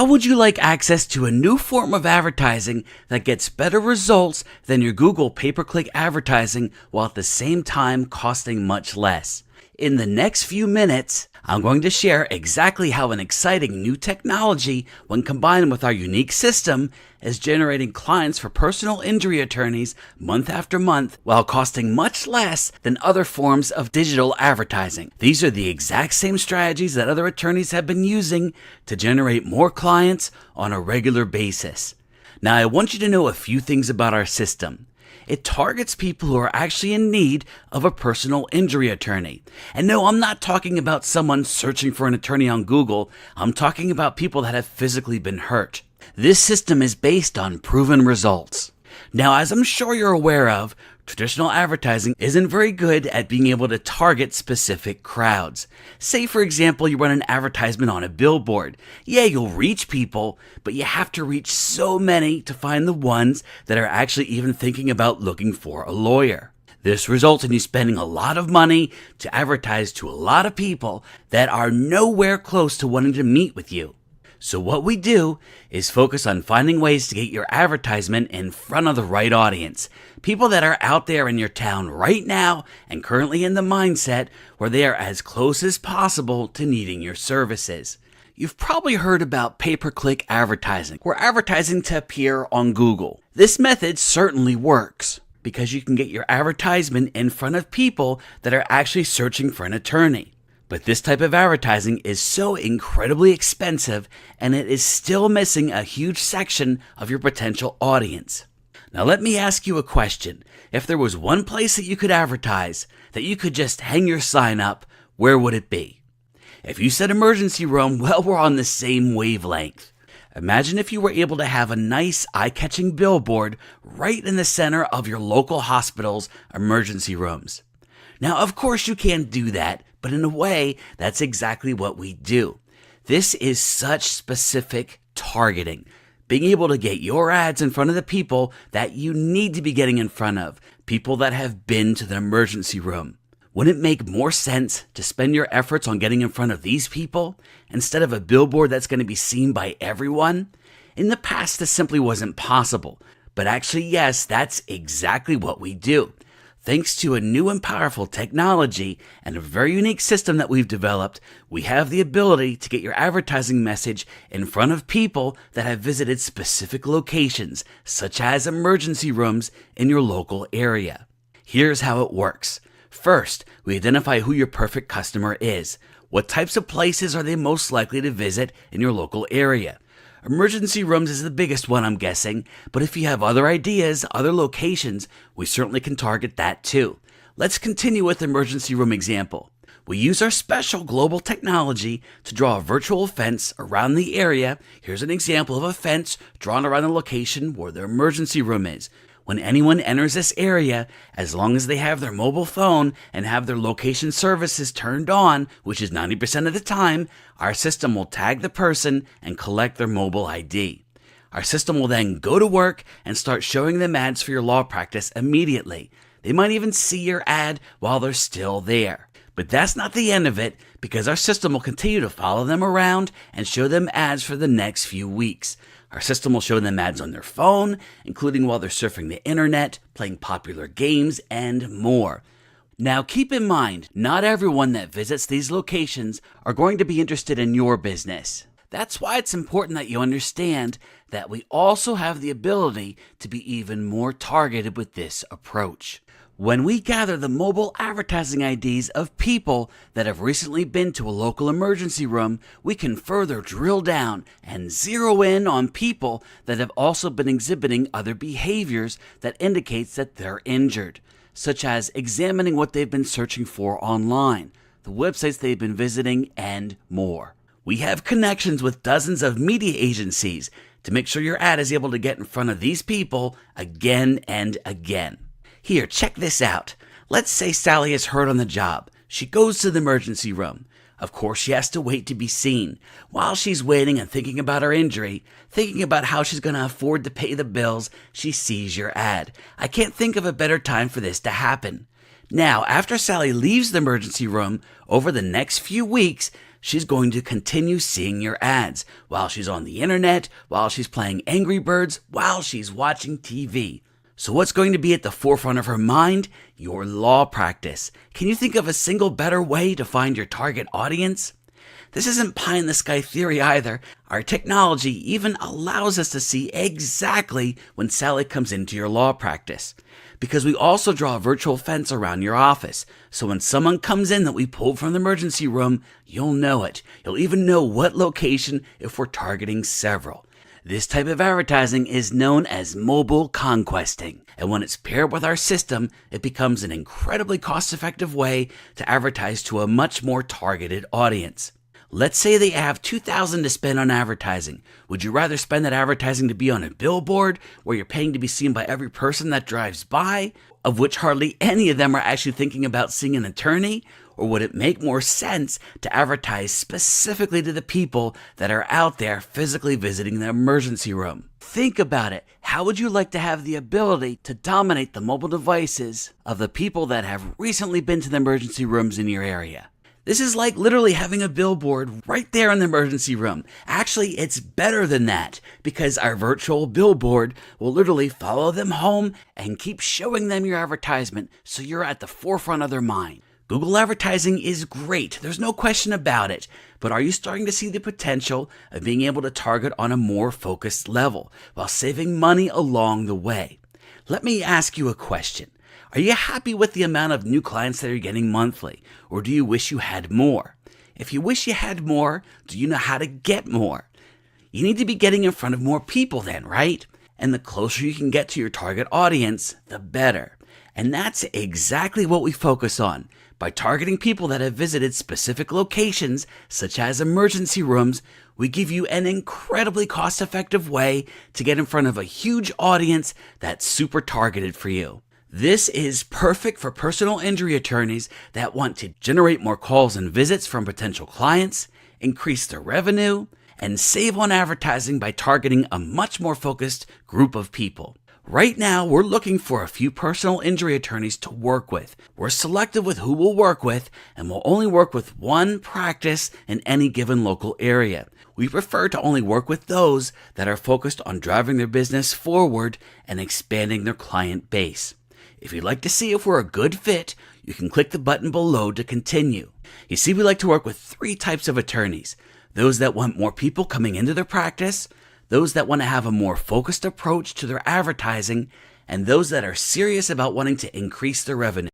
How would you like access to a new form of advertising that gets better results than your Google pay-per-click advertising while at the same time costing much less? In the next few minutes, I'm going to share exactly how an exciting new technology, when combined with our unique system, is generating clients for personal injury attorneys month after month while costing much less than other forms of digital advertising. These are the exact same strategies that other attorneys have been using to generate more clients on a regular basis. Now, I want you to know a few things about our system. It targets people who are actually in need of a personal injury attorney. And no, I'm not talking about someone searching for an attorney on Google. I'm talking about people that have physically been hurt. This system is based on proven results. Now, as I'm sure you're aware of, traditional advertising isn't very good at being able to target specific crowds. Say, for example, you run an advertisement on a billboard. Yeah, you'll reach people, but you have to reach so many to find the ones that are actually even thinking about looking for a lawyer. This results in you spending a lot of money to advertise to a lot of people that are nowhere close to wanting to meet with you. So what we do is focus on finding ways to get your advertisement in front of the right audience. People that are out there in your town right now and currently in the mindset where they are as close as possible to needing your services. You've probably heard about pay-per-click advertising. We're advertising to appear on Google. This method certainly works because you can get your advertisement in front of people that are actually searching for an attorney. But this type of advertising is so incredibly expensive, and it is still missing a huge section of your potential audience. Now let me ask you a question. If there was one place that you could advertise, that you could just hang your sign up, where would it be? If you said emergency room, well, we're on the same wavelength. Imagine if you were able to have a nice eye-catching billboard right in the center of your local hospital's emergency rooms. Now, of course you can't do that, but in a way, that's exactly what we do. This is such specific targeting. Being able to get your ads in front of the people that you need to be getting in front of, people that have been to the emergency room. Wouldn't it make more sense to spend your efforts on getting in front of these people instead of a billboard that's going to be seen by everyone? In the past, this simply wasn't possible. But actually, yes, that's exactly what we do. Thanks to a new and powerful technology and a very unique system that we've developed, we have the ability to get your advertising message in front of people that have visited specific locations, such as emergency rooms in your local area. Here's how it works. First, we identify who your perfect customer is. What types of places are they most likely to visit in your local area? Emergency rooms is the biggest one, I'm guessing, but if you have other ideas, other locations, we certainly can target that too. Let's continue with the emergency room example. We use our special global technology to draw a virtual fence around the area. Here's an example of a fence drawn around the location where the emergency room is. When anyone enters this area, as long as they have their mobile phone and have their location services turned on, which is 90% of the time, our system will tag the person and collect their mobile ID. Our system will then go to work and start showing them ads for your law practice immediately. They might even see your ad while they're still there. But that's not the end of it, because our system will continue to follow them around and show them ads for the next few weeks. Our system will show them ads on their phone, including while they're surfing the internet, playing popular games, and more. Now keep in mind, not everyone that visits these locations are going to be interested in your business. That's why it's important that you understand that we also have the ability to be even more targeted with this approach. When we gather the mobile advertising IDs of people that have recently been to a local emergency room, we can further drill down and zero in on people that have also been exhibiting other behaviors that indicates that they're injured, such as examining what they've been searching for online, the websites they've been visiting, and more. We have connections with dozens of media agencies to make sure your ad is able to get in front of these people again and again. Here, check this out. Let's say Sally is hurt on the job. She goes to the emergency room. Of course, she has to wait to be seen. While she's waiting and thinking about her injury, thinking about how she's going to afford to pay the bills, she sees your ad. I can't think of a better time for this to happen. Now, after Sally leaves the emergency room, over the next few weeks, she's going to continue seeing your ads while she's on the internet, while she's playing Angry Birds, while she's watching TV. So what's going to be at the forefront of her mind? Your law practice. Can you think of a single better way to find your target audience? This isn't pie-in-the-sky theory either. Our technology even allows us to see exactly when Sally comes into your law practice. Because we also draw a virtual fence around your office. So when someone comes in that we pulled from the emergency room, you'll know it. You'll even know what location if we're targeting several. This type of advertising is known as mobile conquesting, and when it's paired with our system, it becomes an incredibly cost-effective way to advertise to a much more targeted audience. Let's say that you have $2,000 to spend on advertising. Would you rather spend that advertising to be on a billboard where you're paying to be seen by every person that drives by, of which hardly any of them are actually thinking about seeing an attorney? Or would it make more sense to advertise specifically to the people that are out there physically visiting the emergency room? Think about it. How would you like to have the ability to dominate the mobile devices of the people that have recently been to the emergency rooms in your area? This is like literally having a billboard right there in the emergency room. Actually, it's better than that because our virtual billboard will literally follow them home and keep showing them your advertisement so you're at the forefront of their mind. Google advertising is great, there's no question about it, but are you starting to see the potential of being able to target on a more focused level while saving money along the way? Let me ask you a question. Are you happy with the amount of new clients that you're getting monthly, or do you wish you had more? If you wish you had more, do you know how to get more? You need to be getting in front of more people then, right? And the closer you can get to your target audience, the better. And that's exactly what we focus on. By targeting people that have visited specific locations, such as emergency rooms, we give you an incredibly cost-effective way to get in front of a huge audience that's super targeted for you. This is perfect for personal injury attorneys that want to generate more calls and visits from potential clients, increase their revenue, and save on advertising by targeting a much more focused group of people. Right now, we're looking for a few personal injury attorneys to work with. We're selective with who we'll work with, and we'll only work with one practice in any given local area. We prefer to only work with those that are focused on driving their business forward and expanding their client base. If you'd like to see if we're a good fit, you can click the button below to continue. You see, we like to work with 3 types of attorneys. Those that want more people coming into their practice, those that want to have a more focused approach to their advertising, and those that are serious about wanting to increase their revenue.